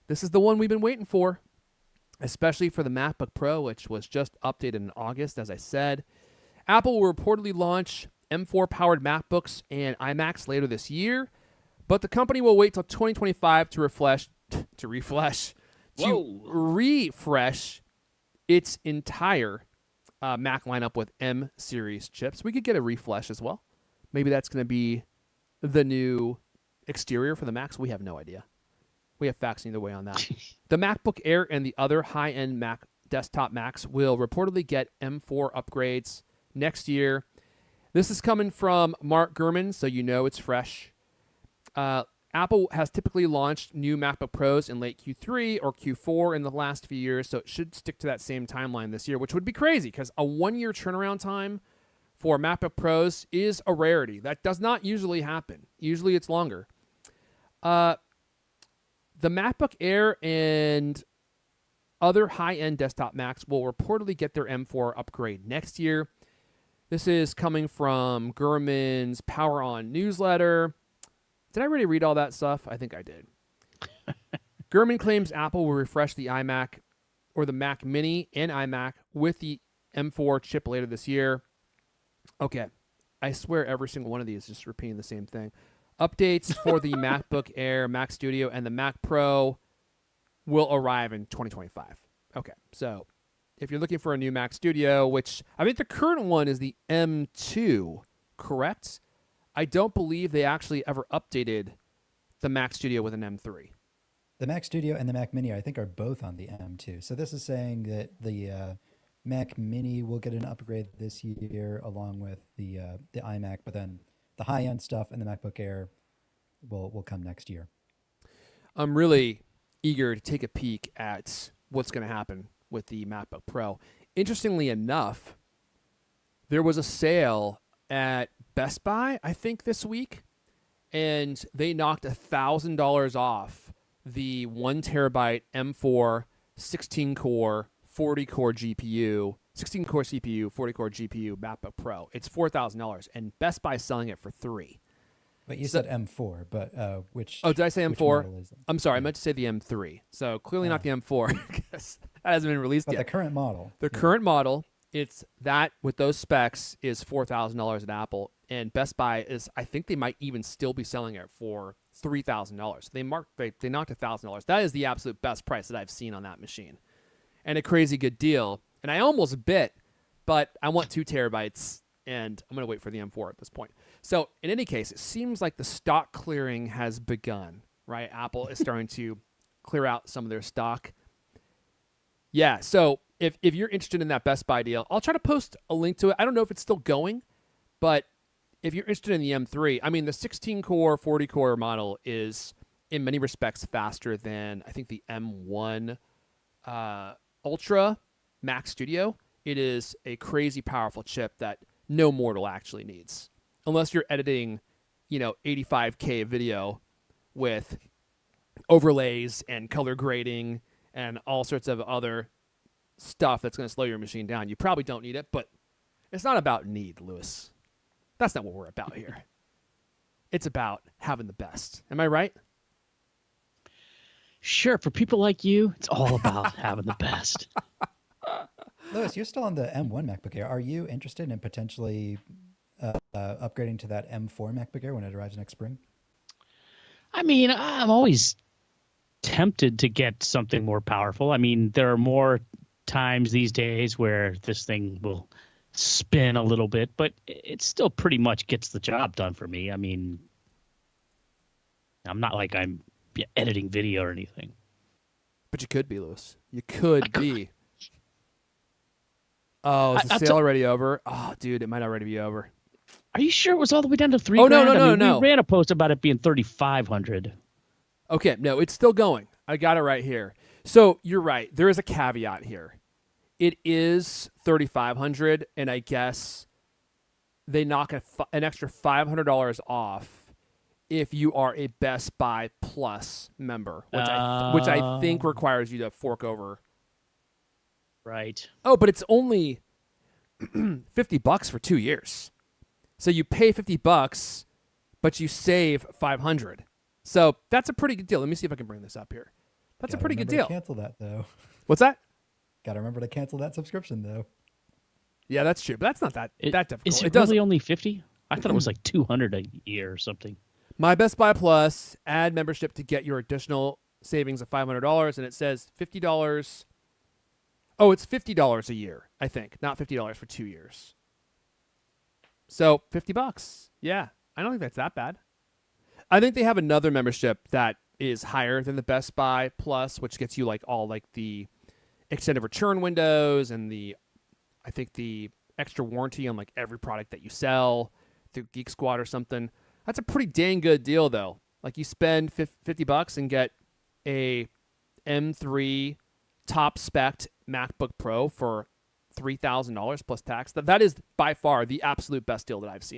This is the one we've been waiting for, especially for the MacBook Pro, which was just updated in August, as I said. Apple will reportedly launch M4-powered MacBooks and iMacs later this year, but the company will wait till 2025 to refresh its entire Mac lineup with M series chips. We could get a refresh as well. Maybe that's going to be the new exterior for the Macs. We have no idea. We have facts either way on that. The MacBook Air and the other high-end Mac desktop Macs will reportedly get M4 upgrades next year. This is coming from Mark Gurman, so you know it's fresh. Apple has typically launched new MacBook Pros in late Q3 or Q4 in the last few years, so it should stick to that same timeline this year, which would be crazy because a 1-year turnaround time for MacBook Pros is a rarity. That does not usually happen. Usually it's longer. The MacBook Air and other high-end desktop Macs will reportedly get their M4 upgrade next year. This is coming from Gurman's Power On newsletter. Did I already read all that stuff? I think I did. Gurman claims Apple will refresh the iMac or the Mac Mini and iMac with the M4 chip later this year. Okay. I swear every single one of these is just repeating the same thing. Updates for the MacBook Air, Mac Studio, and the Mac Pro will arrive in 2025. Okay. So if you're looking for a new Mac Studio, which I think the current one is the M2, correct? I don't believe they actually ever updated the Mac Studio with an M3. The Mac Studio and the Mac Mini, I think, are both on the M2. So this is saying that the Mac Mini will get an upgrade this year along with the iMac, but then the high-end stuff and the MacBook Air will come next year. I'm really eager to take a peek at what's going to happen with the MacBook Pro. Interestingly enough, there was a sale at Best Buy, I think, this week, and they knocked $1,000 off the 1 terabyte M4 16-core 40-core GPU, 16-core CPU, 40-core GPU MacBook Pro. It's $4,000, and Best Buy is selling it for $3,000. But you said M4, but which? Oh, did I say M4? Is it? I'm sorry, I meant to say the M3. So clearly not the M4 because that hasn't been released but yet. the current model. The current model, it's that with those specs is $4,000 at Apple, and Best Buy is, I think they might even still be selling it for $3,000. They knocked $1,000. That is the absolute best price that I've seen on that machine, and a crazy good deal. And I almost bit, but I want 2 terabytes. And I'm going to wait for the M4 at this point. So in any case, it seems like the stock clearing has begun, right? Apple is starting to clear out some of their stock. Yeah, so if you're interested in that Best Buy deal, I'll try to post a link to it. I don't know if it's still going, but if you're interested in the M3, I mean, the 16-core, 40-core model is in many respects faster than, I think, the M1 Ultra Mac Studio. It is a crazy powerful chip that no mortal actually needs, unless you're editing, 85K video with overlays and color grading and all sorts of other stuff that's going to slow your machine down. You probably don't need it, but it's not about need, Lewis. That's not what we're about here. It's about having the best. Am I right? Sure. For people like you, it's all about having the best. Lewis, you're still on the M1 MacBook Air. Are you interested in potentially upgrading to that M4 MacBook Air when it arrives next spring? I mean, I'm always tempted to get something more powerful. I mean, there are more times these days where this thing will spin a little bit, but it still pretty much gets the job done for me. I mean, I'm not like I'm editing video or anything. But you could be, Lewis. You could be. Oh, is the sale already over? Oh, dude, it might already be over. Are you sure it was all the way down to $3,000? Oh, no. We ran a post about it being $3,500. Okay, no, it's still going. I got it right here. So you're right. There is a caveat here. It is $3,500, and I guess they knock an extra $500 off if you are a Best Buy Plus member, which I think requires you to fork over. Right. Oh, but it's only $50 for 2 years. So you pay $50, but you save $500. So that's a pretty good deal. Let me see if I can bring this up here. That's a Gotta pretty good remember to deal. cancel that though. What's that? Gotta remember to cancel that subscription though. Yeah, that's true. But that's not that difficult. Is it does. really only 50? I thought it was like 200 a year or something. My Best Buy Plus, add membership to get your additional savings of $500, and it says $50. Oh, it's $50 a year, I think, not $50 for 2 years. So $50. Yeah, I don't think that's that bad. I think they have another membership that is higher than the Best Buy Plus, which gets you like all like the extended return windows and I think the extra warranty on like every product that you sell through Geek Squad or something. That's a pretty dang good deal though. Like you spend $50 and get a M3 top spec MacBook Pro for $3,000 plus tax. That is by far the absolute best deal that I've seen.